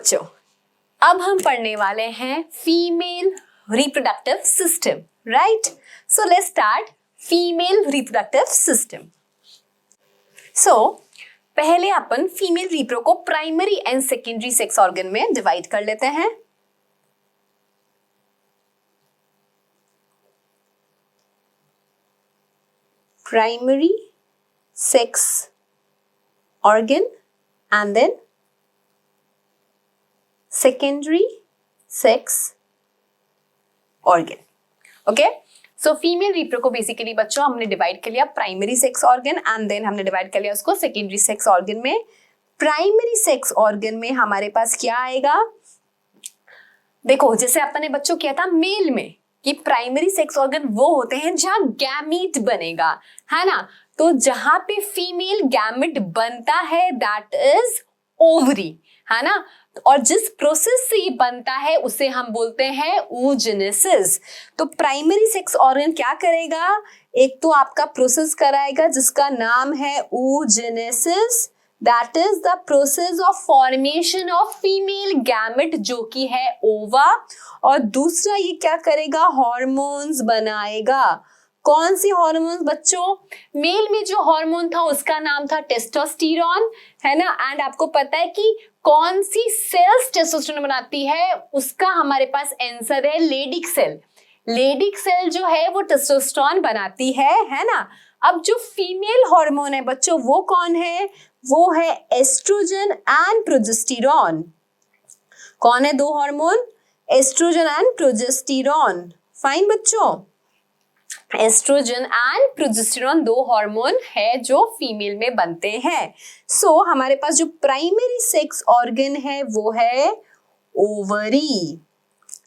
बच्चों, अब हम पढ़ने वाले हैं female reproductive system, right? So let's start female reproductive system. So पहले अपन फीमेल रिप्रो को primary and secondary sex organ में डिवाइड कर लेते हैं। Primary sex organ and then secondary sex organ. Okay, so female repro को basically बच्चों हमने डिवाइड कर लिया primary sex organ and then हमने डिवाइड कर लिया उसको सेकेंडरी सेक्स ऑर्गन में। प्राइमरी सेक्स ऑर्गन में हमारे पास क्या आएगा? देखो, जैसे अपन ने बच्चों किया था मेल में कि प्राइमरी सेक्स ऑर्गन वो होते हैं जहां गैमीट बनेगा, है ना? तो जहां पे फीमेल गैमेट बनता है दैट इज ओवरी, है ना? और जिस प्रोसेस से ये बनता है उसे हम बोलते हैं oogenesis। तो प्राइमरी सेक्स ऑर्गन क्या करेगा? एक तो आपका प्रोसेस कराएगा जिसका नाम है oogenesis, that is the process of formation of female gamete जो कि है ओवा। और दूसरा ये क्या करेगा? हॉर्मोन्स बनाएगा। कौन सी हॉर्मोन्स बच्चों? मेल में जो हार्मोन था उसका नाम था टेस्टोस्टेरोन, है ना? एंड आपको पता है कि कौन सी सेल्स टेस्टोस्टेरोन बनाती है, उसका हमारे पास आंसर है लेडिक सेल। लेडिक सेल जो है वो टेस्टोस्टेरोन बनाती है ना? अब जो फीमेल हार्मोन है बच्चों वो कौन है? वो है एस्ट्रोजन एंड प्रोजेस्टेरोन। कौन है दो hormone? Estrogen and progesterone. Fine बच्चों, एस्ट्रोजन एंड प्रोजेस्टेरोन दो हार्मोन है जो फीमेल में बनते हैं। सो हमारे पास जो प्राइमरी सेक्स ऑर्गन है वो है ओवरी,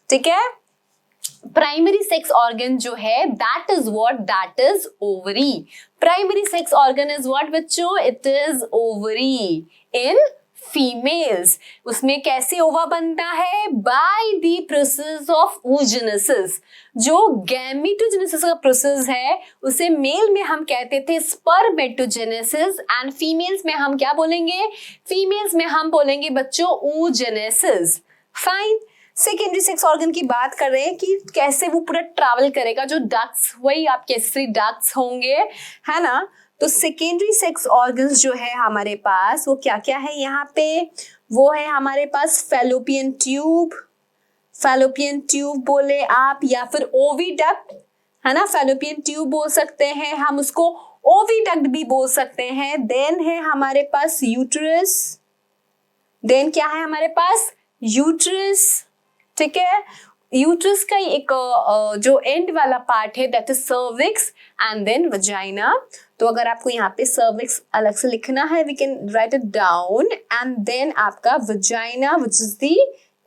ठीक है? प्राइमरी सेक्स ऑर्गन जो है that is what? That is ovary. Primary sex organ is what बच्चों? It is ovary in females. उसमें कैसे ओवा बनता है? By the process of oogenesis। जो गैमेटोजेनेसिस का प्रोसेस है उसे मेल में हम कहते थे स्पर्मेटोजेनेसिस एंड फीमेल्स में हम क्या बोलेंगे? फीमेल्स में हम बोलेंगे बच्चों oogenesis। Fine. Secondary sex organ की बात कर रहे हैं कि कैसे वो पूरा ट्रैवल करेगा। जो डक्ट्स, वही आपके एक्सरी डक्ट्स होंगे, है ना? तो सेकेंडरी सेक्स ऑर्गन्स जो है हमारे पास वो क्या क्या है यहाँ पे? वो है हमारे पास फैलोपियन ट्यूब, फैलोपियन ट्यूब बोले आप, या फिर ओविडक्ट, है ना? फैलोपियन ट्यूब बोल सकते हैं हम, उसको ओविडक्ट भी बोल सकते हैं। देन है हमारे पास यूट्रस। देन क्या है हमारे पास? यूट्रस, ठीक है? यूट्रस का एक जो एंड वाला पार्ट है that is cervix and then vagina. तो अगर आपको यहाँ पे सर्विक्स अलग से लिखना है we can write it down and then आपका vagina which is the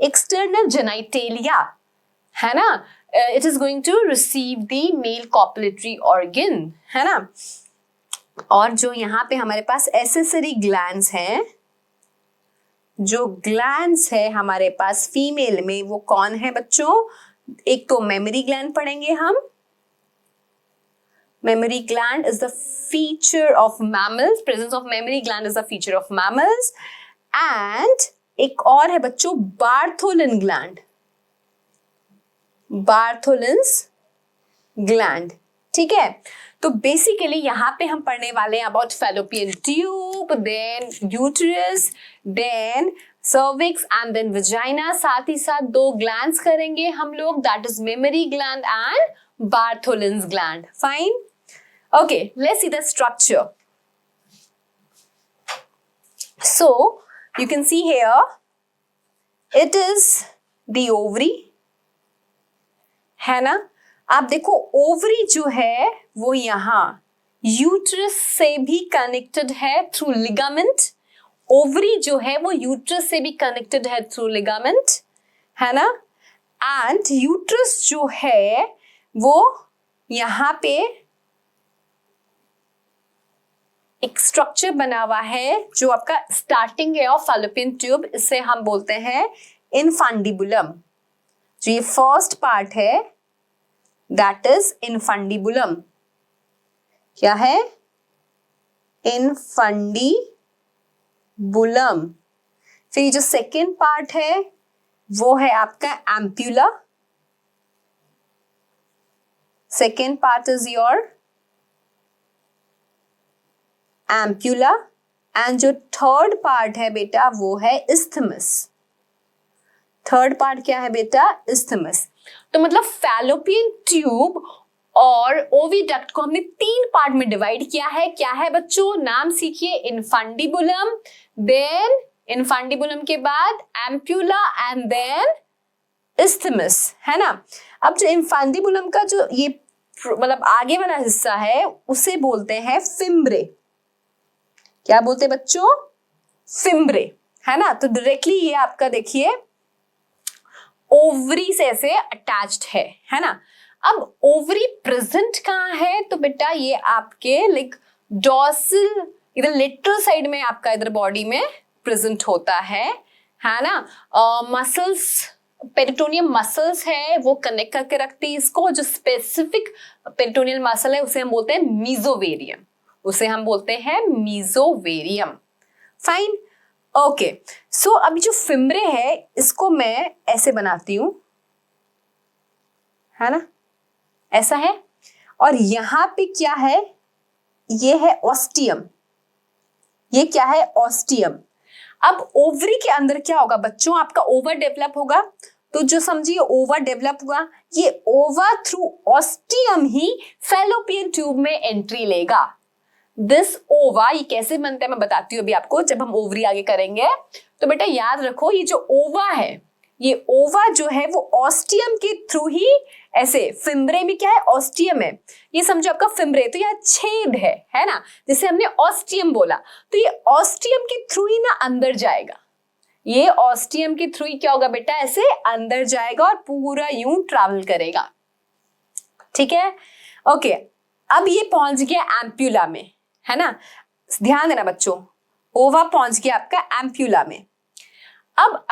external genitalia, है ना? It is going to receive the male copulatory organ, है ना? और जो यहाँ पे हमारे पास एसेसरी ग्लैंड्स हैं, जो ग्लैंड्स है हमारे पास फीमेल में वो कौन है बच्चों? एक तो मेमोरी ग्लैंड पढ़ेंगे हम। Memory gland is the feature of mammals, presence of memory gland is the feature of mammals. And एक और है बच्चों बार्थोलिन ग्लैंड, बार्थोलिन्स ग्लैंड, ठीक है? तो बेसिकली यहाँ पे हम पढ़ने वाले हैं about fallopian tube, then uterus, then cervix and then vagina. साथ ही साथ दो ग्लैंड्स करेंगे हम लोग, that is mammary gland and Bartholin's gland. Fine, okay, let's see the structure. So you can see here it is the ovary, है ना? आप देखो ओवरी जो है वो यहाँ यूट्रस से भी कनेक्टेड है थ्रू लिगामेंट। ओवरी जो है वो यूट्रस से भी कनेक्टेड है थ्रू लिगामेंट, है ना? एंड यूट्रस जो है वो यहाँ पे एक स्ट्रक्चर बना हुआ है जो आपका स्टार्टिंग है ऑफ फैलोपियन ट्यूब, इसे हम बोलते हैं इनफंडिबुलम। जो ये फर्स्ट पार्ट है दैट इज इनफंडिबुलम। क्या है? इनफंडिबुलम। फिर ये जो सेकेंड पार्ट है वो है आपका ampulla. Second part is your ampulla. And जो थर्ड पार्ट है बेटा वो है इस्थमस. थर्ड पार्ट क्या है बेटा? इस्थमस. तो मतलब फैलोपियन ट्यूब और ओविडक्ट को हमने 3 पार्ट में डिवाइड किया है. क्या है बच्चों? नाम सीखिए. इनफंडिबुलम, देन इनफंडिबुलम के बाद एम्प्यूला एंड देन इस्थमस, है ना. अब जो इनफंडिबुलम का जो ये मतलब आगे वाला हिस्सा है उसे बोलते हैं फिम्ब्रे. क्या बोलते हैं बच्चों? फिम्ब्रे, है ना. तो डायरेक्टली ये आपका देखिए ओवरी से ऐसे अटैच्ड है ना. अब ओवरी प्रेजेंट कहाँ है? तो बेटा ये आपके लाइक डॉर्सल इधर लेटरल साइड में आपका इधर बॉडी में प्रेजेंट होता है ना. मसल्स, पेरिटोनियम मसल्स है वो कनेक्ट करके रखती है इसको. जो स्पेसिफिक पेरिटोनियल मसल है उसे हम बोलते हैं मीजोवेरियम. उसे हम बोलते हैं मीजोवेरियम. फाइन. ओके. सो अभी जो फिम्ब्रे है इसको मैं ऐसे बनाती हूं, है ना. ऐसा है. और यहां पे क्या है? ये है ऑस्टियम. ये क्या है? ऑस्टियम. अब ओवरी के अंदर क्या होगा बच्चों? आपका ओवर डेवलप होगा. तो जो समझिए ओवर डेवलप हुआ, ये ओवा थ्रू ऑस्टियम ही फैलोपियन ट्यूब में एंट्री लेगा. दिस ओवा, ये कैसे बनता है मैं बताती हूँ अभी आपको जब हम ओवरी आगे करेंगे. तो बेटा याद रखो ये जो ओवा है, ये ओवा जो है वो ऑस्टियम के थ्रू ही ऐसे, फिम्ब्रे में क्या है? ऑस्टियम है. ये समझो आपका फिम्ब्रे, तो यहाँ छेद है ना, जिसे हमने ऑस्टियम बोला. तो ये ऑस्टियम के थ्रू ही ना अंदर जाएगा. ये ऑस्टियम के थ्रू ही क्या होगा बेटा? ऐसे अंदर जाएगा और पूरा यूं ट्रैवल करेगा. ठीक है. ओके. अब ये पहुंच गया एम्प्यूला में, है ना. ध्यान देना बच्चों, ओवा पहुंच गया आपका एम्प्यूला में. अब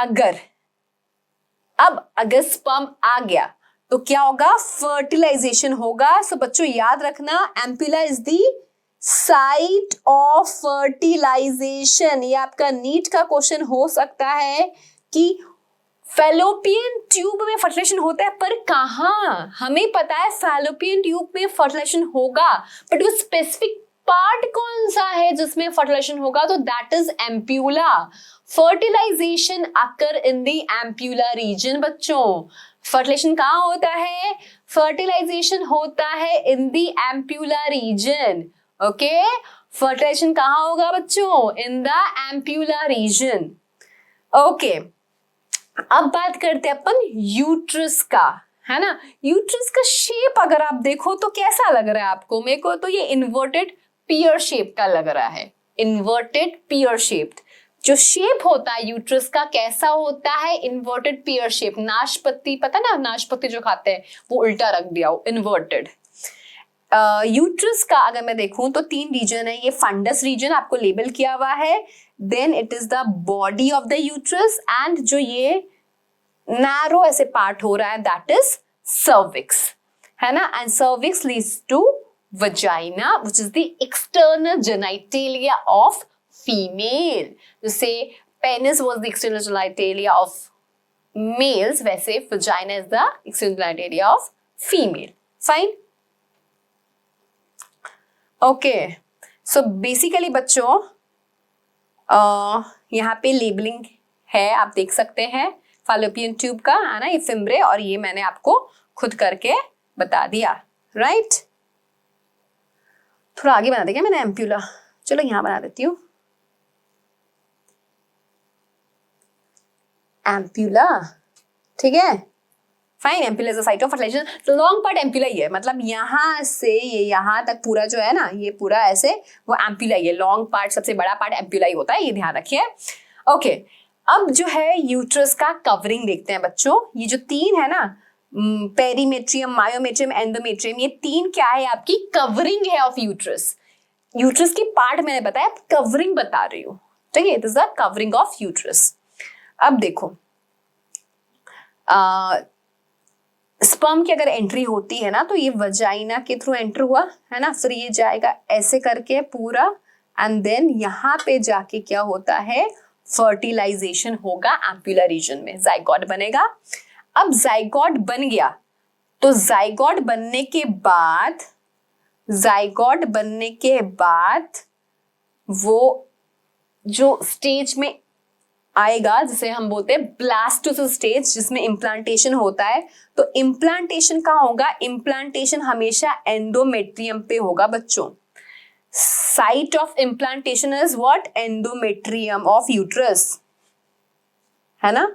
अगर स्पर्म आ गया तो क्या होगा? फर्टिलाइजेशन होगा. सो बच्चों याद रखना, ampulla is the site of fertilization. ये आपका नीट का क्वेश्चन हो सकता है कि फैलोपियन ट्यूब में फर्टिलाइजेशन होता है, पर कहाँ? हमें पता है फैलोपियन ट्यूब में फर्टिलाइजेशन होगा, बट वो स्पेसिफिक पार्ट कौन सा है जिसमें फर्टिलाइजेशन होगा? तो that is ampulla. Fertilization occur in the ampulla region. बच्चों फर्टिलाइजेशन कहाँ होता है? फर्टिलाइजेशन होता है in the ampulla region. Okay. Fertilization कहाँ होगा बच्चों? In the ampulla region. Okay. अब बात करते हैं अपन यूट्रस का, है ना. यूट्रस का शेप अगर आप देखो तो कैसा लग रहा है आपको? मेरे को तो ये इन्वर्टेड पियर शेप का लग रहा है. इन्वर्टेड पियर शेप जो शेप होता है यूट्रस का कैसा होता है? इन्वर्टेड पियर शेप. नाशपत्ती, पता ना नाशपत्ती जो खाते हैं वो उल्टा रख दिया हो, इन्वर्टेड. यूट्रस का अगर मैं देखूं तो 3 रीजन है. ये फंडस रीजन आपको लेबल किया हुआ है. Then it is the body of the uterus and जो ये नैरो ऐसे पार्ट हो रहा है दैट इज सर्विक्स, है ना. And cervix leads to vagina which is the external genitalia of female. जैसे penis was the external genitalia of males, वैसे vagina is the external genitalia of female. Fine. Okay. So basically बच्चों यहाँ पे labelling है, आप देख सकते हैं फैलोपियन ट्यूब का, है ना. ये फिम्ब्रे, और ये मैंने आपको खुद करके बता दिया. राइट. थोड़ा आगे बना देंगे मैंने एम्प्यूला. चलो यहाँ बना देती हूँ एम्प्यूला. ठीक है. Fine. Ampulla is the site of fertilisation. Long part ampulla ही है, मतलब यहाँ से ये यहाँ तक पूरा जो है ना, ये पूरा ऐसे वो एम्प्यूला ही है. लॉन्ग पार्ट, सबसे बड़ा पार्ट एम्प्यूला ही होता है, ये ध्यान रखिए. ओके. अब जो है यूट्रस का कवरिंग देखते हैं बच्चों. ये जो 3 है ना, पेरीमेट्रियम, मायोमेट्रियम, एंडोमेट्रियम, ये 3 क्या है? आपकी कवरिंग है ऑफ यूट्रस. यूट्रस की पार्ट मैंने बताया, कवरिंग बता रही हूँ. ठीक है. It is the covering of uterus. अब देखो स्पर्म की अगर एंट्री होती है ना तो ये वजाइना के थ्रू एंटर हुआ, है ना. फिर ये जाएगा ऐसे करके पूरा, एंड देन यहाँ पे जाके क्या होता है? फर्टिलाइजेशन होगा एम्पुलर रीजन में, जाइगोट बनेगा। अब जाइगोट बन गया तो जाइगोट बनने के बाद वो जो स्टेज में आएगा जिसे हम बोलते हैं ब्लास्टोसिस स्टेज, जिसमें इम्प्लांटेशन होता है। तो इम्प्लांटेशन कहाँ होगा? इम्प्लांटेशन हमेशा एंडोमेट्रियम पे होगा बच्चों। Site of implantation is what? Endometrium of uterus, है ना।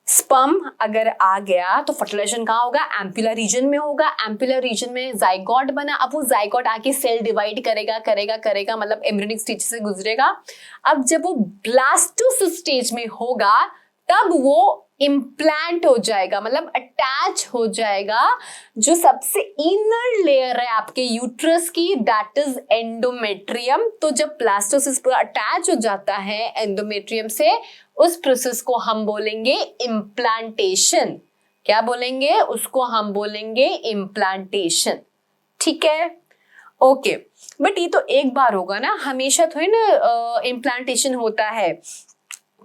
स्पर्म अगर आ गया तो फर्टिलाइजेशन कहाँ होगा? एम्पुलर रीजन में होगा। एम्पुलर रीजन में जाइगोट बना, अब वो जाइगोट आके सेल डिवाइड करेगा मतलब एम्ब्रियोनिक स्टेज से गुजरेगा। अब जब वो ब्लास्टोसिस स्टेज में होगा तब वो इम्प्लांट हो जाएगा, मतलब अटैच हो जाएगा। जो सबसे इनर लेयर है आपके यूट्रस की, दैट इज एंडोमेट्रियम। तो जब ब्लास्टोसिस पर अटैच हो जाता है एंडोमेट्रियम से, उस प्रोसेस को हम बोलेंगे इम्प्लांटेशन। क्या बोलेंगे? उसको हम बोलेंगे इम्प्लांटेशन। ठीक है, ओके। बट ये तो एक बार होगा ना, हमेशा थोड़ी ना इम्प्लांटेशन होता है।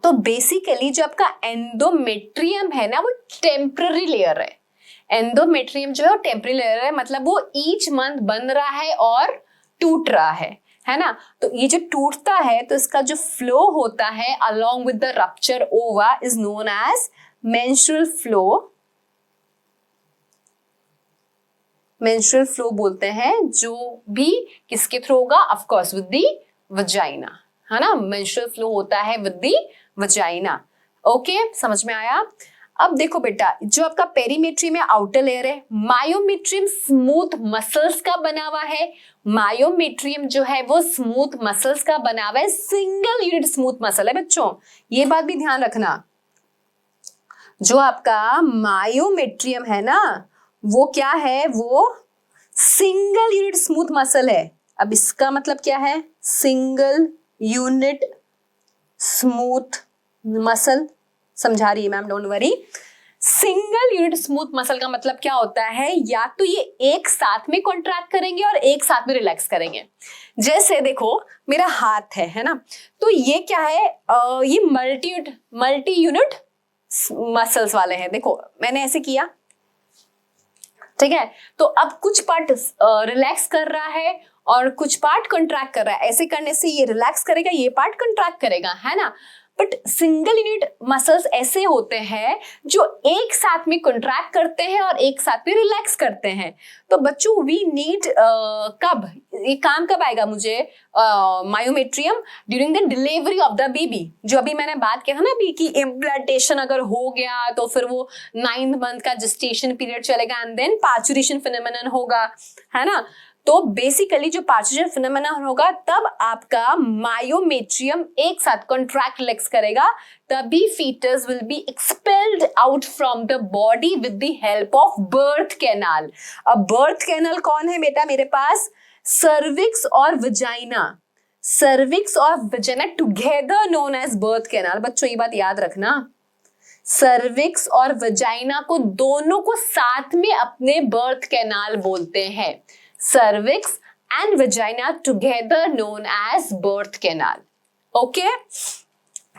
तो बेसिकली जो आपका एंडोमेट्रियम है ना, वो टेम्पररी लेयर है। एंडोमेट्रियम जो है टेम्पररी लेयर है, मतलब वो ईच मंथ बन रहा है और टूट रहा है ना। तो ये जो टूटता है तो इसका जो फ्लो होता है along with the rupture ova is known as menstrual flow. Menstrual flow बोलते हैं, जो भी किसके थ्रू होगा? Of course with the vagina, है ना। मेंस्ट्रुअल फ्लो होता है विद द वजाइना। ओके, समझ में आया। अब देखो बेटा, जो आपका पेरीमेट्रियम में आउटर लेयर है, मायोमेट्रियम स्मूथ मसल्स का बना हुआ है। मायोमेट्रियम जो है वो स्मूथ मसल्स का बना हुआ है, सिंगल यूनिट स्मूथ मसल है बच्चों, ये बात भी ध्यान रखना। जो आपका मायोमेट्रियम है ना, वो क्या है? वो सिंगल यूनिट स्मूथ मसल है। अब इसका मतलब क्या है? सिंगल यूनिट स्मूथ मसल, समझा रही है ma'am, don't worry. Single unit smooth muscle का मतलब क्या होता है? या तो ये एक साथ में कॉन्ट्रैक्ट करेंगे और एक साथ में रिलैक्स करेंगे। जैसे देखो मेरा हाथ है ना, तो ये क्या है? ये मल्टी यूनिट मसल्स वाले हैं। देखो मैंने ऐसे किया, ठीक है। तो अब कुछ पार्ट रिलैक्स कर रहा है और कुछ पार्ट कॉन्ट्रैक्ट कर रहा है। ऐसे करने से ये रिलैक्स करेगा, ये पार्ट कॉन्ट्रैक्ट करेगा, है ना। बट सिंगल यूनिट मसल्स ऐसे होते हैं जो एक साथ में कॉन्ट्रैक्ट करते हैं और एक साथ में रिलैक्स करते हैं। तो बच्चों वी नीड कब ये काम कब आएगा मुझे? Myometrium during the delivery of the baby. जो अभी मैंने बात किया था ना अभी कि इम्प्लांटेशन अगर हो गया तो फिर वो 9th मंथ का जेस्टेशन पीरियड चलेगा एंड देन पार्चुरेशन फिनोमेनन होगा, है ना। तो बेसिकली जो पार्चुरेशन फिनोमेनन होगा तब आपका मायोमेट्रियम एक साथ कॉन्ट्रैक्ट रिलैक्स करेगा, तभी foetus will be expelled out from the body with the help of birth canal. अब बर्थ कैनाल कौन है बेटा मेरे पास? सर्विक्स और वजाइना। सर्विक्स और vagina together known as birth canal. बच्चों ये बात याद रखना, सर्विक्स और वजाइना को दोनों को साथ में अपने बर्थ कैनाल बोलते हैं। cervix and vagina together known as birth canal. Okay?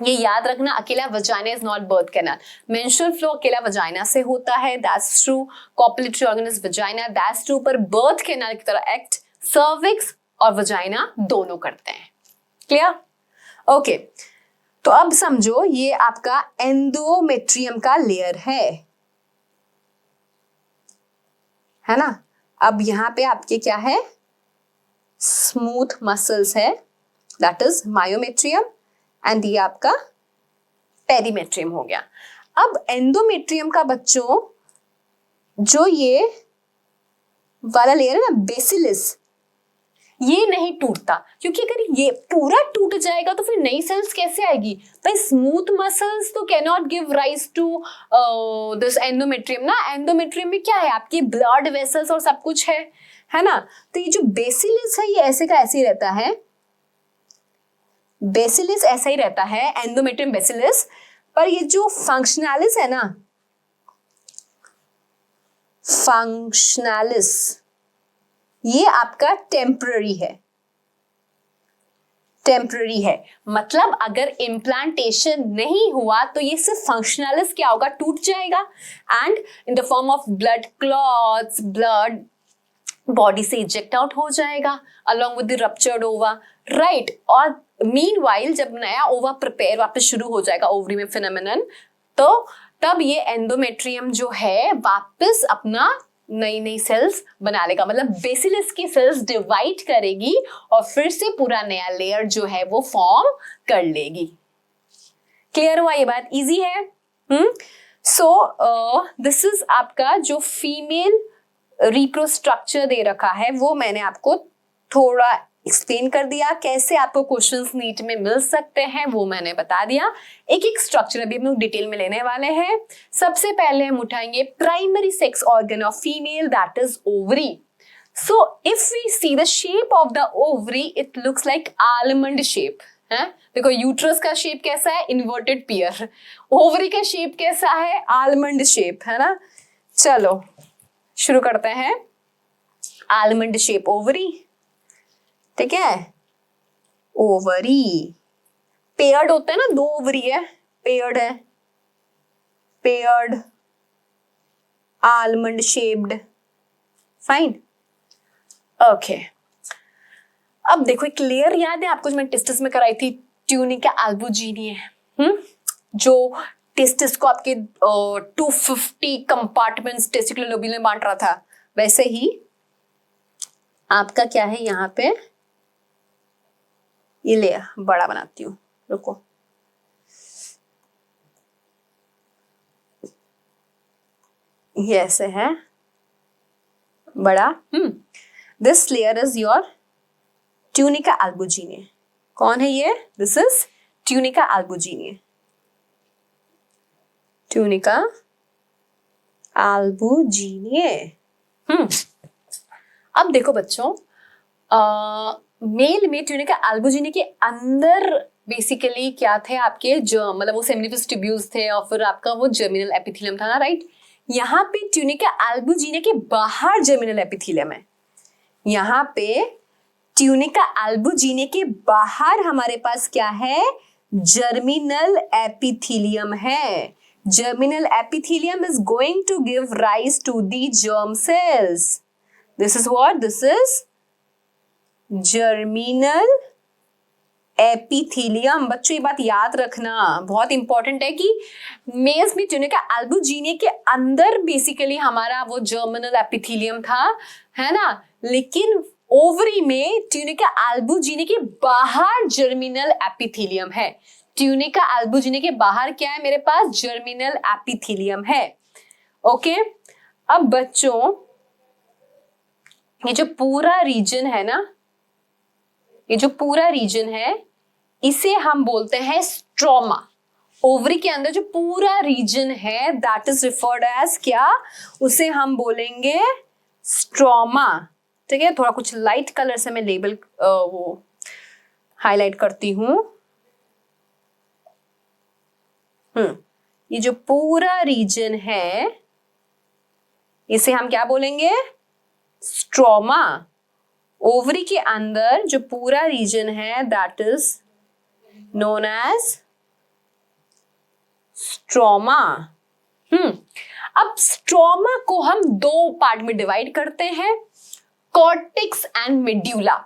ये याद रखना, अकेला vagina is not birth canal. Menstrual flow अकेला वजाइना से होता है, that's true. Copulatory organ is vagina, that's true. पर बर्थ कैनाल की तरह एक्ट सर्विक्स और वजाइना दोनों करते हैं। क्लियर? ओके, तो अब समझो ये आपका एंडोमेट्रियम का लेयर है ना। अब यहां पे आपके क्या है? स्मूथ मसल्स है, दैट इज मायोमेट्रियम, एंड ये आपका पेरीमेट्रियम हो गया। अब एंडोमेट्रियम का बच्चों जो ये वाला लेयर है ना, बेसिलिस, ये नहीं टूटता, क्योंकि अगर ये पूरा टूट जाएगा तो फिर नई सेल्स कैसे आएगी भाई? स्मूथ मसल्स तो can not give rise to this endometrium ना। एंडोमेट्रियम में क्या है? आपकी ब्लड वेसल्स और सब कुछ है ना। तो ये जो बेसिलिस है ये ऐसे का ऐसे ही रहता है, बेसिलिस ऐसा ही रहता है, एंडोमेट्रियम बेसिलिस। पर ये जो फंक्शनैलिस है ना, फंक्शनैलिस, ये आपका टेम्पररी है। टेम्पररी है, मतलब अगर इम्प्लांटेशन नहीं हुआ तो ये सिर्फ फंक्शनलिस क्या होगा, टूट जाएगा and in the form of blood clots, blood body से इजेक्ट आउट हो जाएगा अलॉन्ग विद द रप्चर्ड ओवा, राइट। और मीनवाइल जब नया ओवा प्रिपेयर वापस शुरू हो जाएगा ओवरी में फिनोमेनन, तो तब ये एंडोमेट्रियम जो है वापस अपना नई नई सेल्स बना लेगा, मतलब बेसिलस की सेल्स डिवाइड करेगी और फिर से पूरा नया लेयर जो है वो फॉर्म कर लेगी। क्लियर हुआ ये बात? इजी है। सो दिस इज आपका जो फीमेल रिप्रोस्ट्रक्चर दे रखा है वो मैंने आपको थोड़ा एक्सप्लेन कर दिया। कैसे आपको क्वेश्चंस नीट में मिल सकते हैं वो मैंने बता दिया। एक एक स्ट्रक्चर अभी हम लोग डिटेल में लेने वाले हैं। सबसे पहले हम उठाएंगे primary sex organ of female, that is ovary. So if we see the shape of the ovary, it looks like almond shape है। देखो यूट्रस का शेप कैसा है, इन्वर्टेड पियर। ओवरी का शेप कैसा है, आलमंड शेप, है ना। चलो शुरू करते हैं। आलमंड शेप ओवरी, ठीक है। ओवरी पेयर्ड होता है ना, दो ओवरी है, पेयर्ड है, paired almond shaped, fine, okay. अब देखो एक लेयर याद है आपको जो मैंने टेस्टिस में कराई थी, ट्यूनिका अल्बुजिनिया, जो टेस्टिस को आपके 250 कंपार्टमेंट्स टेस्टिकुलर लोब्यूल में बांट रहा था, वैसे ही आपका क्या है यहाँ पे, ये लेयर बड़ा बनाती हूँ, रुको, ये ऐसे है बड़ा। This layer is your tunica albuginea. कौन है ये? This is tunica albuginea, tunica albuginea. अब देखो बच्चों, मेल में ट्यूनिका अल्बुजिनिया के अंदर बेसिकली क्या थे आपके, जो मतलब वो सेमिनिफरस ट्यूब्यूल्स थे और फिर आपका वो जर्मिनल एपिथेलियम था ना, राइट। यहाँ पे ट्यूनिका अल्बुजिनिया के बाहर जर्मिनल एपिथेलियम है। यहाँ पे ट्यूनिका अल्बुजिनिया के बाहर हमारे पास क्या है, जर्मिनल एपिथेलियम है। Germinal epithelium is going to give rise to the germ cells. This is what? This is germinal epithelium. बच्चों ये बात याद रखना, बहुत इंपॉर्टेंट है कि मेल्स में ट्यूनिका अल्बुजिनिया के अंदर बेसिकली हमारा वो जर्मिनल एपिथेलियम था, है ना, लेकिन ओवरी में ट्यूनिका अल्बुजिनिया के बाहर जर्मिनल एपिथेलियम है। ट्यूनिका अल्बुजिनिया के बाहर क्या है मेरे पास, जर्मिनल एपिथेलियम है, ओके। अब बच्चों ये जो पूरा रीजन है ना, ये जो पूरा रीजन है इसे हम बोलते हैं स्ट्रोमा। ओवरी के अंदर जो पूरा रीजन है दैट इज रिफर्ड एज क्या, उसे हम बोलेंगे स्ट्रोमा, ठीक है। थोड़ा कुछ लाइट कलर से मैं लेबल वो हाईलाइट करती हूं। ये जो पूरा रीजन है इसे हम क्या बोलेंगे, स्ट्रोमा। ओवरी के अंदर जो पूरा रीजन है that is known as stroma. अब स्ट्रोमा को हम दो पार्ट में डिवाइड करते हैं, कॉर्टेक्स एंड मेड्यूला।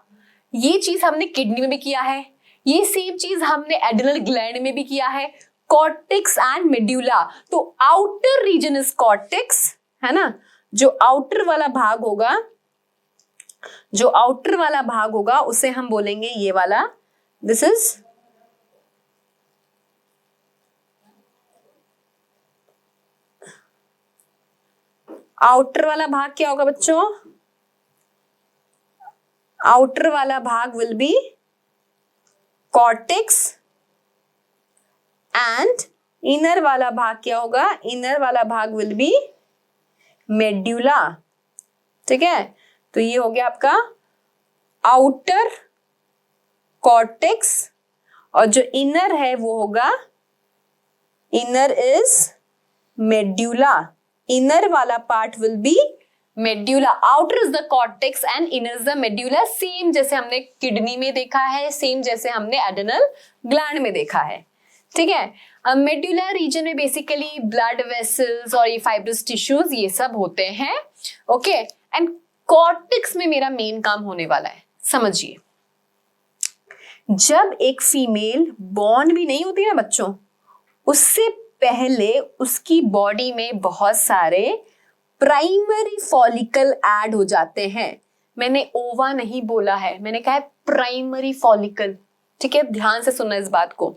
ये चीज हमने किडनी में भी किया है, ये सेम चीज हमने एड्रिनल ग्लैंड में भी किया है, कॉर्टेक्स एंड मेड्यूला। तो आउटर रीजन इज कॉर्टेक्स, है ना, जो आउटर वाला भाग होगा, जो आउटर वाला भाग होगा उसे हम बोलेंगे ये वाला, दिस इज आउटर वाला भाग। क्या होगा बच्चों, आउटर वाला भाग will be cortex and inner वाला भाग क्या होगा, इनर वाला भाग विल बी मेड्यूला, ठीक है। तो ये हो गया आपका आउटर कॉर्टेक्स और जो इनर है वो होगा, इनर इज मेड्यूला। इनर वाला part will be medulla, outer is the cortex and inner is the medulla, same जैसे हमने किडनी में देखा है, सेम जैसे हमने एडेनल ग्लैंड में देखा है, ठीक है। मेड्यूला रीजन में बेसिकली ब्लड वेसल्स और ये फाइब्रस टिश्यूज ये सब होते हैं, ओके। एंड कॉर्टेक्स में मेरा मेन काम होने वाला है, समझिए। जब एक फीमेल बॉर्न भी नहीं होती ना बच्चों, उससे पहले उसकी बॉडी में बहुत सारे प्राइमरी फॉलिकल ऐड हो जाते हैं। मैंने ओवा नहीं बोला है, मैंने कहा है प्राइमरी फॉलिकल, ठीक है, ध्यान से सुनना इस बात को।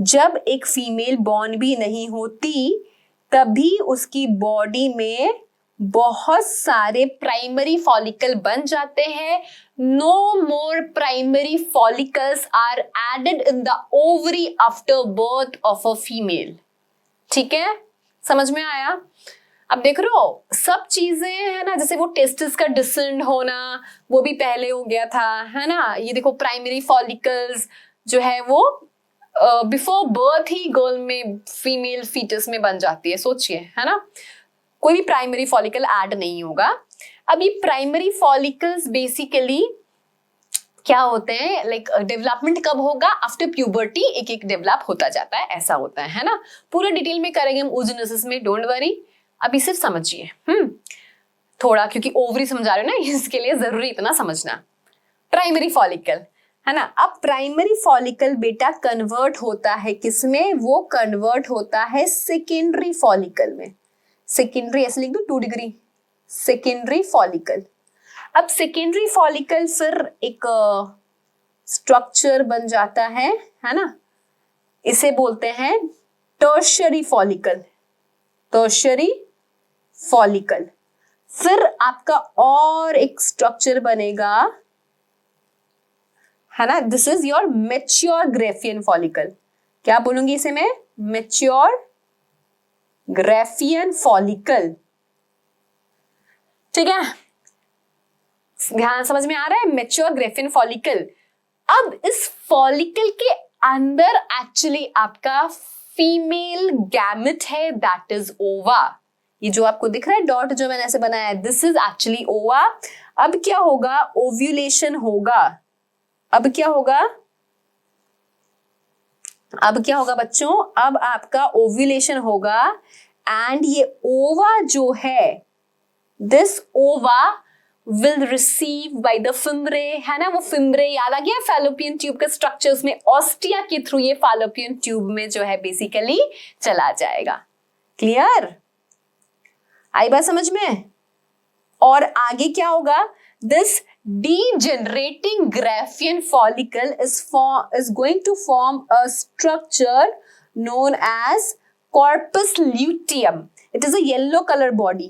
जब एक फीमेल बॉर्न भी नहीं होती तभी उसकी बॉडी में बहुत सारे प्राइमरी फॉलिकल बन जाते हैं। No more primary follicles are added in the ovary after birth of a female, ठीक है, समझ में आया। अब देख रहे हो सब चीजें है ना, जैसे वो टेस्टिस का डिसेंड होना वो भी पहले हो गया था, है ना। ये देखो प्राइमरी फॉलिकल्स जो है वो बिफोर बर्थ ही गर्ल में, फीमेल फीटस में बन जाती है, सोचिए, है ना। कोई भी प्राइमरी फॉलिकल ऐड नहीं होगा। अब ये प्राइमरी फॉलिकल्स बेसिकली क्या होते हैं, लाइक डेवलपमेंट कब होगा, आफ्टर प्यूबर्टी एक एक डेवलप होता जाता है, ऐसा होता है ना। पूरा डिटेल में करेंगे हम oogenesis में, डोंट वरी, अभी सिर्फ समझिए थोड़ा, क्योंकि ओवरी समझा रहे हो ना, इसके लिए जरूरी इतना समझना। प्राइमरी फॉलिकल है ना। अब प्राइमरी फॉलिकल बेटा कन्वर्ट होता है किसमें, वो कन्वर्ट होता है सेकेंडरी फॉलिकल में। सेकेंडरी ऐसे लिख दो 2 डिग्री, सेकेंडरी फॉलिकल। अब सेकेंडरी फॉलिकल फिर एक स्ट्रक्चर बन जाता है ना, इसे बोलते हैं टर्शियरी फॉलिकल, टर्शियरी फॉलिकल। फिर आपका और एक स्ट्रक्चर बनेगा, है ना, this is your mature Graafian follicle. क्या बोलूंगी इसे मैं, मैच्योर ग्राफियन फॉलिकल, ठीक है, ध्यान समझ में आ रहा है, मैच्योर ग्राफियन फॉलिकल। अब इस फॉलिकल के अंदर एक्चुअली आपका फीमेल गैमेट है, दैट इज ओवा। ये जो आपको दिख रहा है डॉट जो मैंने ऐसे बनाया है, दिस इज एक्चुअली ओवा। अब क्या होगा, ओव्यूलेशन होगा। अब क्या होगा, अब क्या होगा बच्चों, अब आपका ओव्यूलेशन होगा। एंड ये ओवा जो है, दिस ओवा will receive by the fimbriae, है ना, वो फिम्ब्रे याद आ गया, फैलोपियन ट्यूब के स्ट्रक्चर्स में, ऑस्टिया के थ्रू ये फैलोपियन ट्यूब में जो है बेसिकली चला जाएगा। क्लियर, आई बात समझ में। और आगे क्या होगा, this degenerating Graafian follicle is going to form a structure known as corpus luteum. It is a yellow color body.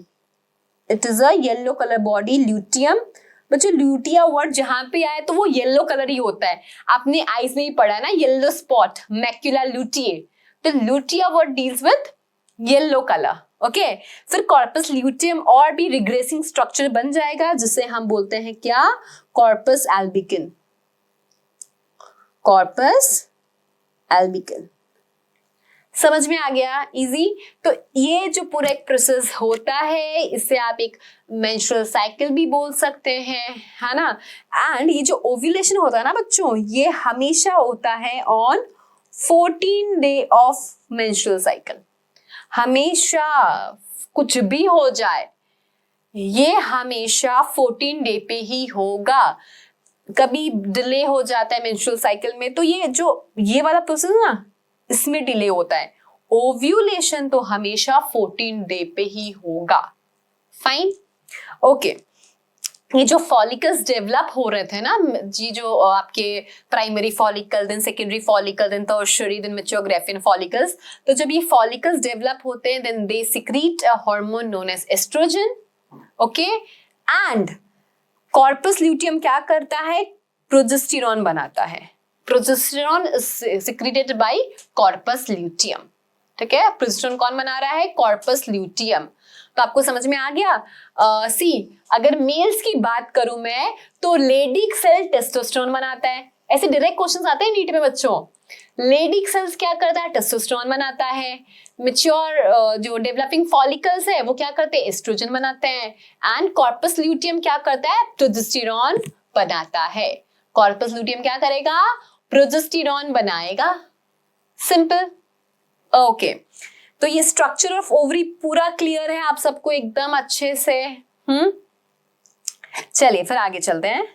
It is a yellow color body, luteum. बच्चों ल्यूटिया वर्ड जहां पे आए तो वो येलो कलर ही होता है, आपने eyes में ही पढ़ा है ना, येलो स्पॉट, मैक्यूला ल्यूटिए। तो lutea word deals with yellow colour, okay. फिर कॉर्पस ल्यूटियम और भी रिग्रेसिंग स्ट्रक्चर बन जाएगा, जिसे हम बोलते हैं क्या, कॉर्पस एल्बिकन, कॉर्पस एल्बिकन। समझ में आ गया, इजी। तो ये जो पूरा एक प्रोसेस होता है, इससे आप एक मेंस्ट्रुअल साइकिल भी बोल सकते हैं, है ना। एंड ये जो ओव्यूलेशन होता है ना बच्चों, ये हमेशा होता है on 14 day of menstrual cycle. हमेशा, कुछ भी हो जाए, ये हमेशा 14 डे पे ही होगा। कभी डिले हो जाता है मेंस्ट्रुअल साइकिल में, तो ये वाला प्रोसेस ना, इसमें डिले होता है। ओव्यूलेशन तो हमेशा 14 डे पे ही होगा। Fine, okay. ये जो फॉलिकल्स डेवलप हो रहे थे ना जी, जो आपके primary follicle, then secondary follicle, then tertiary, then mature Graafian follicles, तो जब ये फॉलिकल्स डेवलप होते हैं, then they secrete a hormone known as estrogen, okay. And corpus luteum क्या करता है, प्रोजेस्टेरॉन बनाता है। Progesterone is secreted by corpus luteum, ठीक है। प्रोजेस्टेरॉन कौन बना रहा है, कॉर्पस ल्यूटियम। तो आपको समझ में आ गया। सी, अगर मेल्स की बात करूं मैं, तो लेडिक सेल टेस्टोस्टेरोन बनाता है। ऐसे डायरेक्ट क्वेश्चंस आते हैं नीट में बच्चों। लेडिक सेल्स क्या करता है, टेस्टोस्टेरोन बनाता है। मेच्योर जो डेवलपिंग फॉलिकल्स है वो क्या करते हैं, एस्ट्रोजन बनाते हैं। एंड कॉर्पस ल्यूटियम क्या करता है, प्रोजेस्टेरॉन बनाता है। कॉर्पस ल्यूटियम क्या करेगा, प्रोजेस्टेरॉन बनाएगा। सिंपल। ओके, तो ये स्ट्रक्चर ऑफ ओवरी पूरा क्लियर है आप सबको एकदम अच्छे से। चलिए फिर आगे चलते हैं।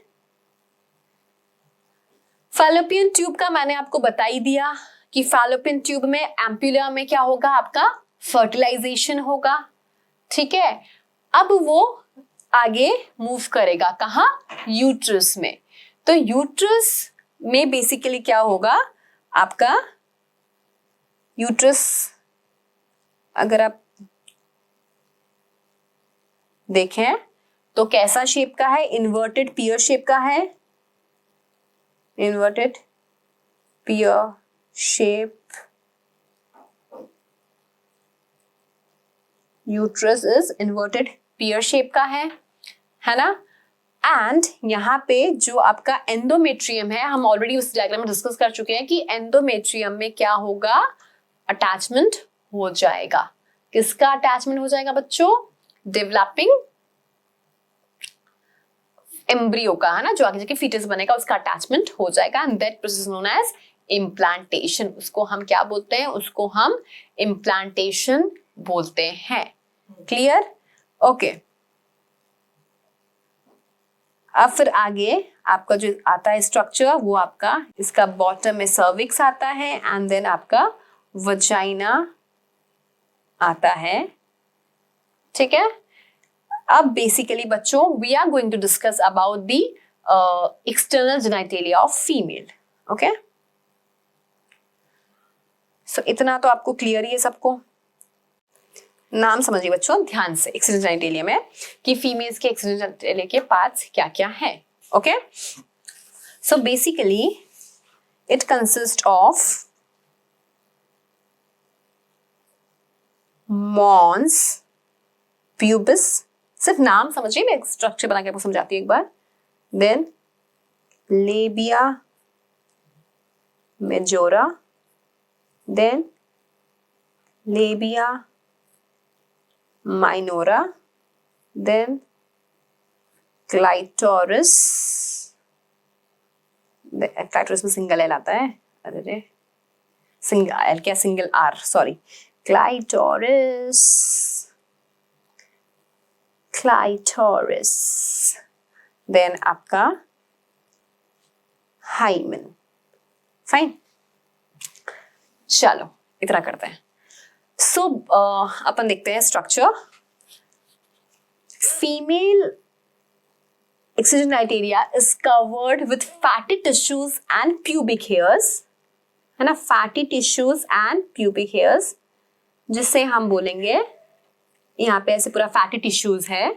फैलोपियन ट्यूब का मैंने आपको बता ही दिया कि फैलोपियन ट्यूब में एम्पुला में क्या होगा, आपका फर्टिलाइजेशन होगा। ठीक है, अब वो आगे मूव करेगा कहाँ, यूट्रस में। तो यूट्रस में बेसिकली क्या होगा आपका, यूट्रस अगर आप देखें तो कैसा शेप का है, इन्वर्टेड पियर शेप का है। Inverted peer shape, uterus is inverted peer shape का है ना। एंड यहाँ पे जो आपका एंडोमेट्रियम है, हम ऑलरेडी उस डायग्राम में डिस्कस कर चुके हैं कि एंडोमेट्रियम में क्या होगा, अटैचमेंट हो जाएगा। किसका अटैचमेंट हो जाएगा बच्चों, डेवलपिंग एम्ब्रियो का, है ना, जो आगे जाके फीटस बनेगा उसका अटैचमेंट हो जाएगा। And that process known as implantation. उसको हम क्या बोलते हैं, उसको हम इम्प्लांटेशन बोलते हैं। क्लियर? ओके, अब फिर आगे आपका जो आता है स्ट्रक्चर, वो आपका इसका बॉटम में सर्विक्स आता है एंड देन आपका वजाइना आता है। ठीक है, अब बेसिकली बच्चों we are going to discuss about the external genitalia of female. Okay, so इतना तो आपको क्लियर ही है सबको। नाम समझिए बच्चों ध्यान से एक्सटर्नल जेनिटलिया में कि फीमेल्स के एक्सटर्नल जेनिटलिया के पार्ट्स क्या क्या है। Okay, so basically it consist of mons, pubis, सिर्फ नाम समझिए, मैं स्ट्रक्चर बना के आपको समझाती हूँ एक बार। Then labia majora, then labia minora, then clitoris. Clitoris में सिंगल एल आता है, अरे सिंगल एल क्या, single R, sorry, clitoris, clitoris, then आपका हाइमन। फाइन, चलो इतना करते हैं। सो अपन देखते हैं structure. Female external genitalia is covered with fatty tissues and pubic hairs, है ना, fatty tissues and pubic hairs, जिससे हम बोलेंगे यहाँ पे ऐसे पूरा फैटी टिश्यूज है।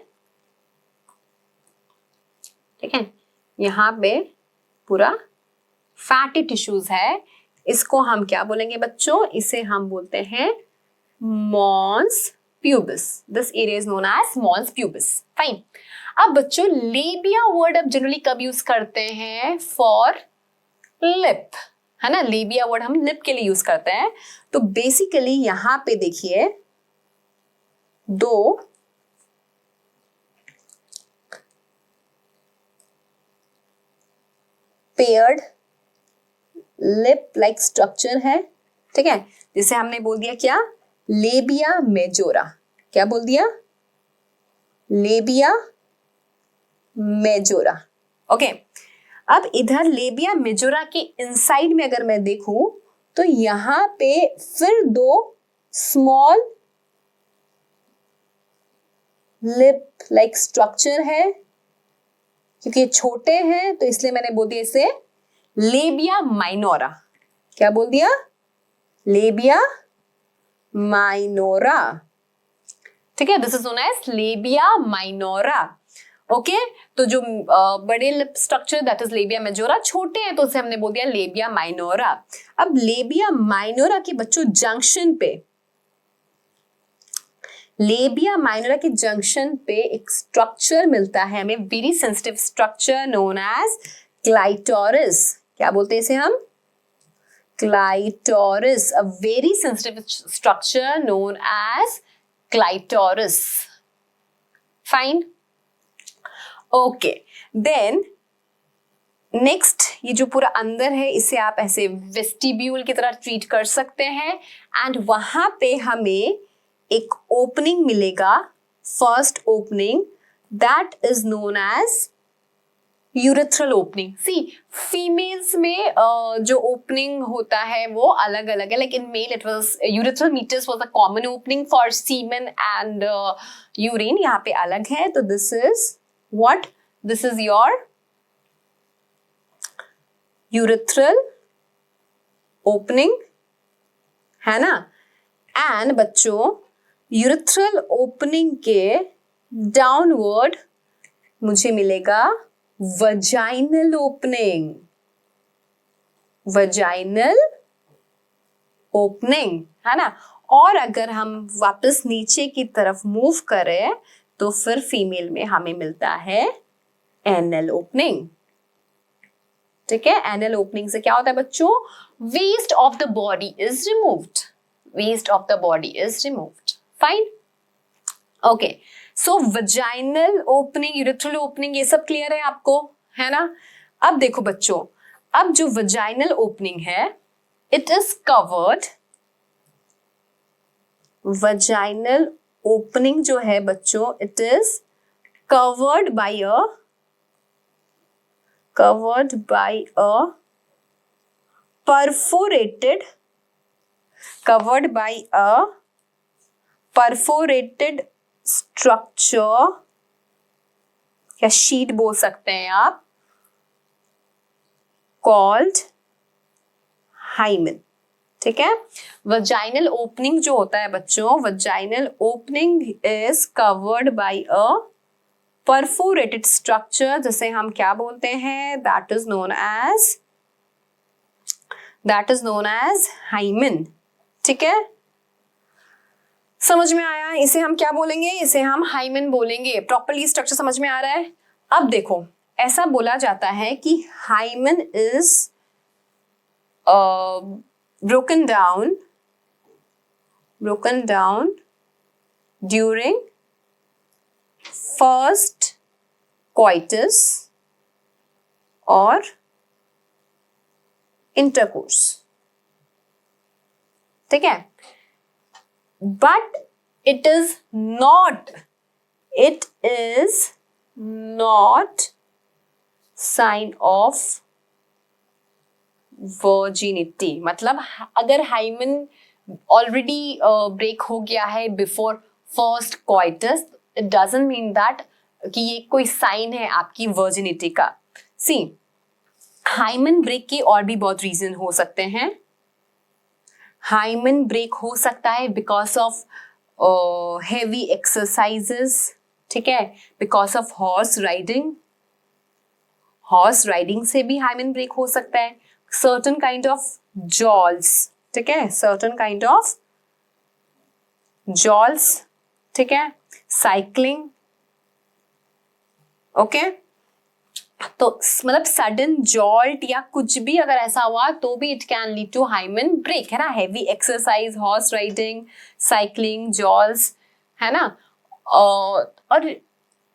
ठीक है, यहाँ पे पूरा फैटी टिश्यूज है। इसको हम क्या बोलेंगे बच्चों, इसे हम बोलते हैं mons pubis. This area is known as mons pubis. Fine, अब बच्चों लेबिया वर्ड अब जनरली कब यूज करते हैं, फॉर लिप, है ना, लेबिया वर्ड हम लिप के लिए यूज करते हैं। तो बेसिकली यहां पे देखिए दो पेयर्ड लिप लाइक स्ट्रक्चर है। ठीक है, जिसे हमने बोल दिया क्या, लेबिया मेजोरा। क्या बोल दिया, लेबिया मेजोरा। ओके, अब इधर लेबिया मेजोरा के इनसाइड में अगर मैं देखूं तो यहां पे फिर दो स्मॉल लिप लाइक स्ट्रक्चर है। क्योंकि छोटे हैं तो इसलिए मैंने बोल दिया इसे लेबिया माइनोरा। क्या बोल दिया, लेबिया माइनोरा। ठीक है, this is known as labia minora. Okay, तो जो बड़े lip structure that is labia majora, छोटे हैं तो उसे हमने बोल दिया लेबिया माइनोरा। अब लेबिया माइनोरा के बच्चों जंक्शन पे, लेबिया माइनोरा के जंक्शन पे एक स्ट्रक्चर मिलता है हमें, very sensitive structure known as clitoris. क्या बोलते हैं इसे हम, Clitoris, a very sensitive structure known as clitoris. Fine. Okay. Then next ये जो पूरा अंदर है इसे आप ऐसे वेस्टिब्यूल की तरह ट्रीट कर सकते हैं एंड वहां पे हमें एक ओपनिंग मिलेगा, first opening, that is known as urethral opening. See females में जो ओपनिंग होता है वो अलग अलग है. Like in male it was urethral meatus was a common opening for semen and urine. यहाँ पे अलग है. तो this is what, this is your urethral opening, है ना. एंड बच्चों यूरेथ्रल ओपनिंग के डाउनवर्ड मुझे मिलेगा वजाइनल ओपनिंग. वजाइनल ओपनिंग, है ना. और अगर हम वापस नीचे की तरफ मूव करें तो फिर फीमेल में हमें मिलता है एनल ओपनिंग. ठीक है. एनल ओपनिंग से क्या होता है बच्चों, waste of the body is removed. Waste of the body is removed. Fine. Okay. So vaginal opening, urethral opening, ये सब क्लियर है आपको, है ना. अब देखो बच्चों, अब जो वजाइनल ओपनिंग है it is covered, vaginal opening जो है बच्चों it is covered by a perforated structure या शीट बोल सकते हैं आप, called hymen. ठीक है. वजाइनल ओपनिंग जो होता है बच्चों, vaginal opening is covered by a perforated structure, जिसे हम क्या बोलते हैं, that is known as hymen. ठीक है. समझ में आया. इसे हम क्या बोलेंगे, इसे हम हाइमेन बोलेंगे. प्रॉपरली स्ट्रक्चर समझ में आ रहा है. अब देखो, ऐसा बोला जाता है कि hymen is broken down during first coitus or intercourse. ठीक है. but it is not sign of virginity. मतलब अगर हाइमन ऑलरेडी ब्रेक हो गया है before first coitus, it doesn't mean that कि ये कोई साइन है आपकी वर्जिनिटी का. सी हाइमन ब्रेक के और भी बहुत रीजन हो सकते हैं. हाइमन ब्रेक हो सकता है बिकॉज ऑफ हेवी एक्सरसाइजेस. ठीक है. बिकॉज ऑफ हॉर्स राइडिंग से भी हाइमन ब्रेक हो सकता है. certain kind of jolts. ठीक है. certain kind of jolts. ठीक है. साइक्लिंग. ओके. तो मतलब सडन जॉल्ट या कुछ भी अगर ऐसा हुआ तो भी it can lead to hymen break, है ना. Heavy exercise, horse riding, cycling, jolts, है ना. और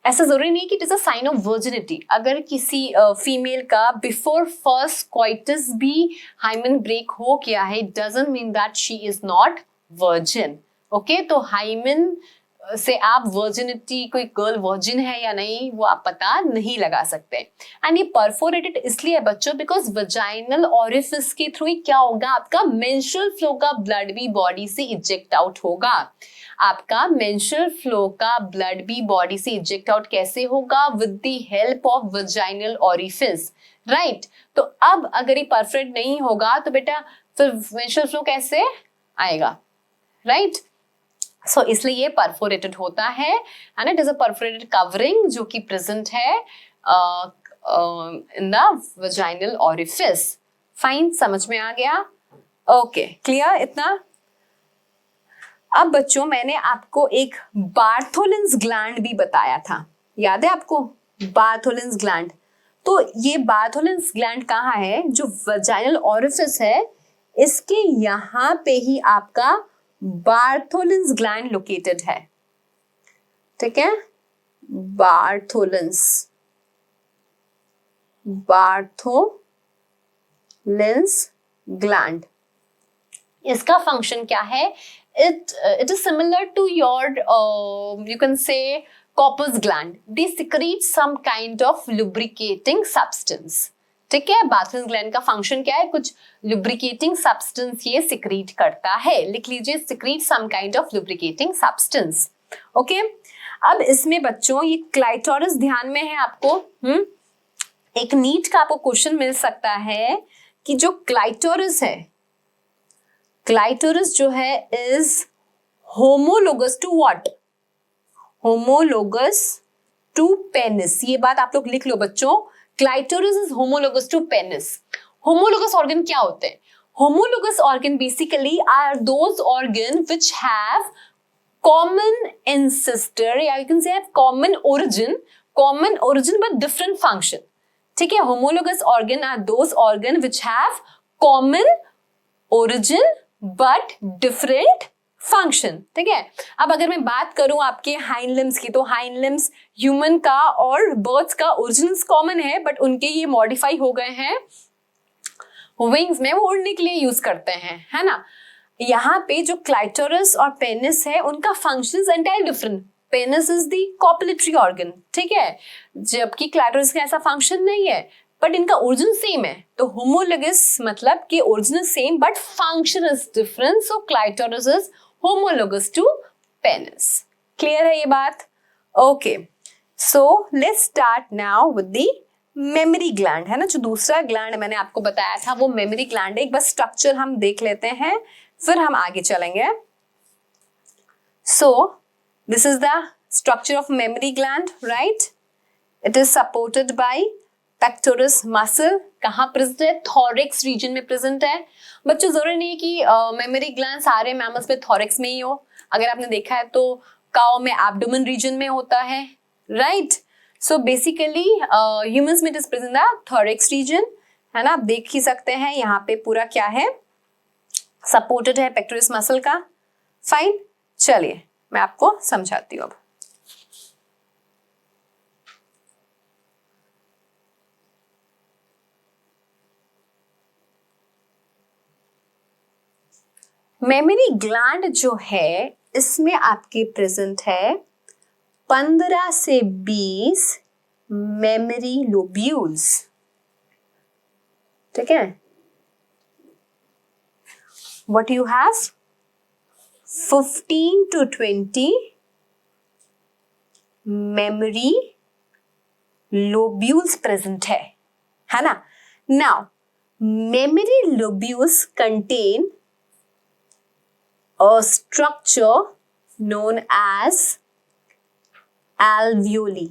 ऐसा जरूरी नहीं कि it is a sign of virginity. अगर किसी फीमेल का बिफोर फर्स्ट क्वाइटस भी हाइमन ब्रेक हो गया है, it doesn't mean that she is not virgin. Okay. तो हाइमन से आप वर्जिनिटी, कोई गर्ल वर्जिन है या नहीं, वो आप पता नहीं लगा सकते. एंड ये परफोरेटेड इसलिए बच्चों बिकॉज वजाइनल ऑरिफिस के थ्रू क्या होगा, आपका मेंस्ट्रुअल फ्लो का ब्लड भी बॉडी से इजेक्ट आउट होगा. आपका मेंस्ट्रुअल फ्लो का ब्लड भी बॉडी से इजेक्ट आउट कैसे होगा, with the help of vaginal orifice. Right. तो अब अगर ये परफोरेट नहीं होगा तो बेटा फिर मेंस्ट्रुअल फ्लो कैसे आएगा. राइट. सो इसलिए ये परफोरेटेड होता है and it is a perforated covering जो कि प्रेजेंट है in the vaginal orifice. Fine. समझ में आ गया. ओके. क्लियर इतना. अब बच्चों मैंने आपको एक बार्थोलिन्स ग्लैंड भी बताया था, याद है आपको. Bartholin's gland. तो ये बार्थोलिन्स ग्लैंड कहाँ है, जो वजाइनल ऑरिफिस है इसके यहां पे ही आपका बार्थोलिन्स ग्लैंड लोकेटेड है, ठीक है, बार्थोलिन्स ग्लैंड। इसका फंक्शन क्या है? It is similar to your you can say corpus gland, they secrete some kind of lubricating substance, ठीक है। बार्थोलिन्स ग्लैंड का फंक्शन क्या है? कुछ लुब्रिकेटिंग सब्सटेंस ये सिक्रीट करता है, लिख लीजिए, secrete some kind of lubricating substance, okay. अब इसमें बच्चों ये क्लाइटोरिस ध्यान में है आपको, एक नीट का आपको क्वेश्चन मिल सकता है कि जो क्लाइटोरिस है, क्लाइटोरिस जो है is homologous to what? Homologous to penis. ये बात आप लोग लिख लो बच्चों, clitoris is homologous to penis. Homologous organ क्या होते हैं? Homologous organ basically are those organ which have common ancestor, या you can say have common origin but different function, ठीक है। Homologous organ are those organ which have common origin but different function, ठीक है। अब अगर मैं बात करूं आपके हाइंड लिम्स की, तो हाइंड लिम्स ह्यूमन का और बर्ड्स का ओरिजिन कॉमन है, बट उनके ये मॉडिफाई हो गए हैं विंग्स में, वो उड़ने के लिए यूज करते हैं, है ना। यहाँ पे जो क्लाइटोरिस और पेनिस है उनका function entire different. Penis is the copulatory organ, ठीक है, जबकि क्लाइटोरिस का ऐसा फंक्शन नहीं है, बट इनका ओरिजिन सेम है। तो होमोलोगस मतलब कि origin same but function is different, so clitoris is homologous to penis. Clear है ये बात? Okay, so let's start now with the mammary gland, है ना, जो दूसरा ग्लैंड मैंने आपको बताया था वो मेमोरी ग्लैंड है। एक बस स्ट्रक्चर हम देख लेते हैं, फिर हम आगे चलेंगे। So this is the structure of memory gland, right? It is supported by pectoralis muscle. कहाँ प्रेजेंट है? थोरैक्स रीजन में प्रेजेंट है। बच्चों जरूरी नहीं है कि मेमोरी ग्लैंड सारे मैमल्स में थोरैक्स में ही हो, अगर आपने देखा है तो काउ में एब्डोमेन रीजन में होता है, राइट? सो बेसिकली ह्यूमंस में it is present the thorax region, है ना। आप देख ही सकते हैं यहाँ पे पूरा क्या है, सपोर्टेड है पेक्टोरस मसल का। फाइन, चलिए मैं आपको समझाती हूँ अब। मेमोरी ग्लैंड जो है इसमें आपके प्रेजेंट है 15 से 20 मेमोरी लोब्यूल्स, ठीक है। What you have? 15 to 20 memory lobules present है ना। Now, memory lobules contain a structure known as alveoli.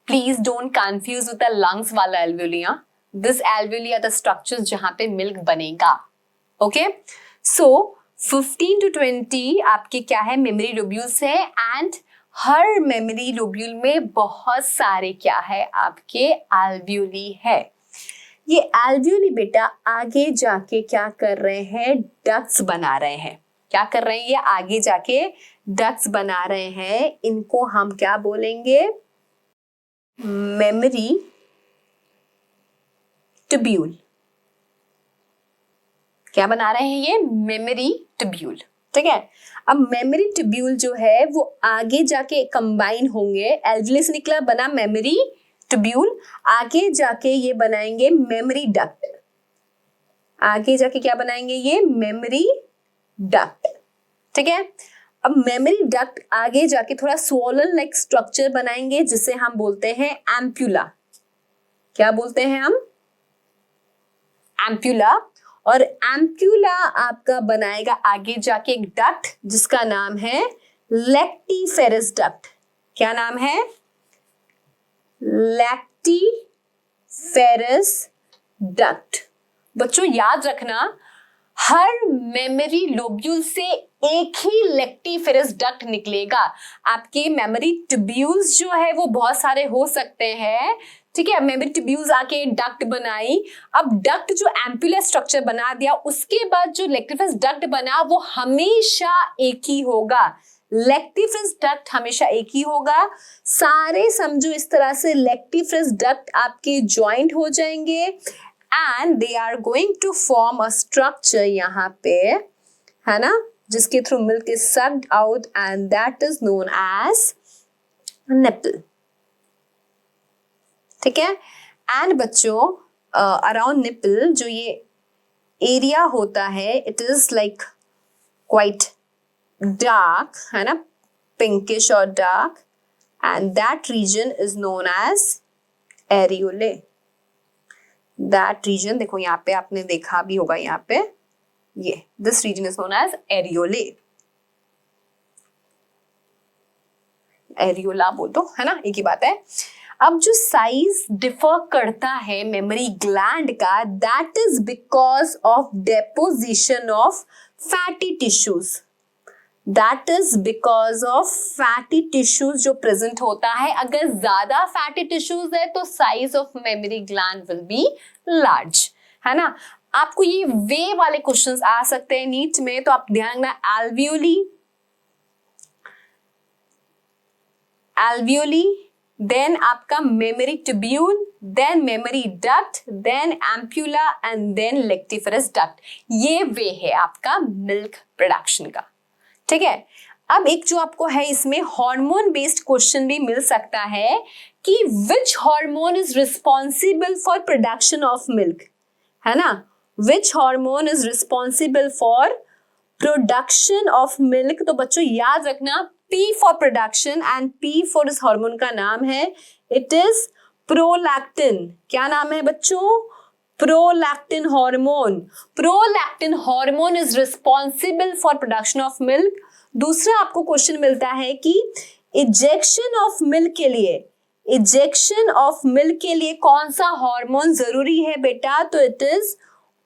Please don't confuse with the lungs वाला alveoli, हाँ? This alveoli are the structures जहां पे milk बनेगा, okay? So 15 to 20 आपके क्या है, मेमोरी लोब्यूल्स है, एंड हर मेमोरी लोब्यूल में बहुत सारे क्या है आपके एल्वियोली है। ये एल्वियोली बेटा आगे जाके क्या कर रहे हैं, डक्ट्स बना रहे हैं। क्या कर रहे हैं ये, आगे जाके डक्ट्स बना रहे हैं। इनको हम क्या बोलेंगे, मेमोरी ट्यूब्यूल। क्या बना रहे हैं ये, मेमोरी ट्यूब्यूल, ठीक है। अब मेमोरी ट्यूब्यूल जो है वो आगे जाके कंबाइन होंगे, एल्वियोली से निकला बना मेमोरी ट्यूब्यूल, आगे जाके ये बनाएंगे मेमोरी डक्ट। आगे जाके क्या बनाएंगे ये, मेमोरी डक्ट, ठीक है। अब मेमोरी डक्ट आगे जाके थोड़ा स्वॉलन लाइक स्ट्रक्चर बनाएंगे जिसे हम बोलते हैं एम्प्यूला। क्या बोलते हैं हम, एम्प्यूला। और एम्प्यूला आपका बनाएगा आगे जाके एक डक्ट जिसका नाम है लैक्टिफेरस डक्ट। क्या नाम है, लैक्टिफेरस डक्ट। बच्चों याद रखना, हर मेमोरी लोब्यूल से एक ही लैक्टिफेरस डक्ट निकलेगा। आपके मेमोरी ट्यूब्यूल्स जो है वो बहुत सारे हो सकते हैं, ठीक है, मेमोरी ट्यूब्यूल्स आके डक्ट बनाई। अब डक्ट जो एम्पुलर स्ट्रक्चर बना दिया, उसके बाद जो लेक्टिफरस डक्ट बना वो हमेशा एक ही होगा। लेक्टिफरस डक्ट हमेशा एक ही होगा। सारे समझो इस तरह से लेक्टिफरस डक्ट आपके ज्वाइंट हो जाएंगे and they are going to form a structure यहाँ पे, है ना, जिसके through milk is sucked out and that is known as nipple. ठीक है, एंड बच्चों अराउंड निपल जो ये एरिया होता है, it is like quite dark, है ना, पिंकिश और dark, and that region is known as areolae. That region देखो यहाँ पे आपने देखा भी होगा, यहाँ पे ये this region is known as areolae. Areola बोल दो, है ना, एक ही बात है। अब जो साइज डिफर करता है मेमोरी ग्लैंड का, that is because of deposition of fatty tissues. That is because of fatty tissues जो प्रेजेंट होता है। अगर ज्यादा फैटी टिश्यूज है तो size of memory gland will be large, है ना। आपको ये वे वाले क्वेश्चंस आ सकते हैं नीट में, तो आप ध्यान रखना, alveoli, देन आपका mammary tubule, then mammary duct, then ampulla and then lactiferous duct. ये वे है आपका मिल्क प्रोडक्शन का। ठीक है, अब एक जो आपको है इसमें हार्मोन बेस्ड क्वेश्चन भी मिल सकता है कि which hormone is responsible for production of milk, है ना, which hormone is responsible for production of milk. तो बच्चों याद रखना, P for production and P for इस हार्मोन का नाम है, इट इज प्रोलैक्टिन। क्या नाम है बच्चों? Prolactin hormone. Prolactin hormone is responsible for production of milk. दूसरा आपको क्वेश्चन मिलता है कि इजेक्शन ऑफ मिल्क के लिए, इजेक्शन ऑफ मिल्क के लिए कौन सा हार्मोन जरूरी है बेटा? तो इट इज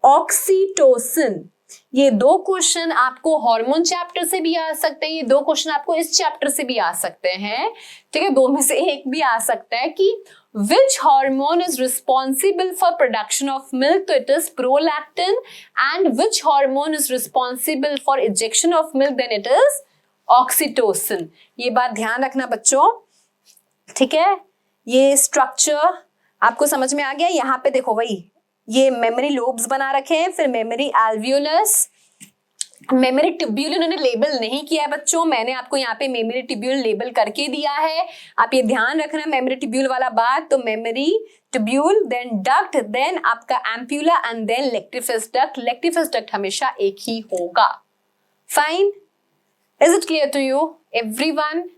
ऑक्सीटोसिन। ये दो क्वेश्चन आपको हार्मोन चैप्टर से भी आ सकते हैं, ये दो क्वेश्चन आपको इस चैप्टर से भी आ सकते हैं। ठीक है, दो में से एक भी आ सकता है कि which hormone is responsible for production of milk? तो it is prolactin. And which hormone is responsible for ejection of milk? Then it is oxytocin. ये बात ध्यान रखना बच्चों। ठीक है, ये स्ट्रक्चर आपको समझ में आ गया। यहाँ पे देखो वही ये मेमोरी लोब्स बना रखे हैं, फिर मेमोरी एल्वियोलस, मेमोरी ट्यूब्यूल इन्होंने लेबल नहीं किया है बच्चों, मैंने आपको यहाँ पे मेमोरी ट्यूब्यूल लेबल करके दिया है। आप ये ध्यान रखना मेमोरी ट्यूब्यूल वाला बात। तो mammary tubule, then duct, then आपका ampulla and then lactiferous duct. Lactiferous duct हमेशा एक ही होगा। Fine, is it clear to you everyone?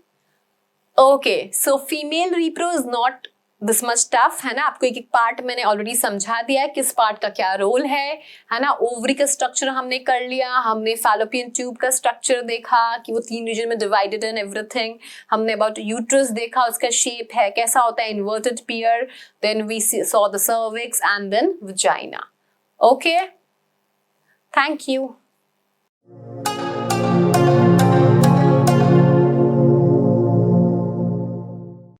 Okay, so female repro is not this much tough, है ना। आपको एक एक पार्ट मैंने ऑलरेडी समझा दिया है, किस पार्ट का क्या रोल है ना। ओवरी का स्ट्रक्चर हमने कर लिया, हमने फैलोपियन ट्यूब का स्ट्रक्चर देखा कि वो 3 रीजन में डिवाइडेड इन एवरीथिंग। हमने अबाउट यूट्रस देखा, उसका शेप है कैसा होता है, inverted pear. Then we saw the cervix and then vagina. Okay, thank you.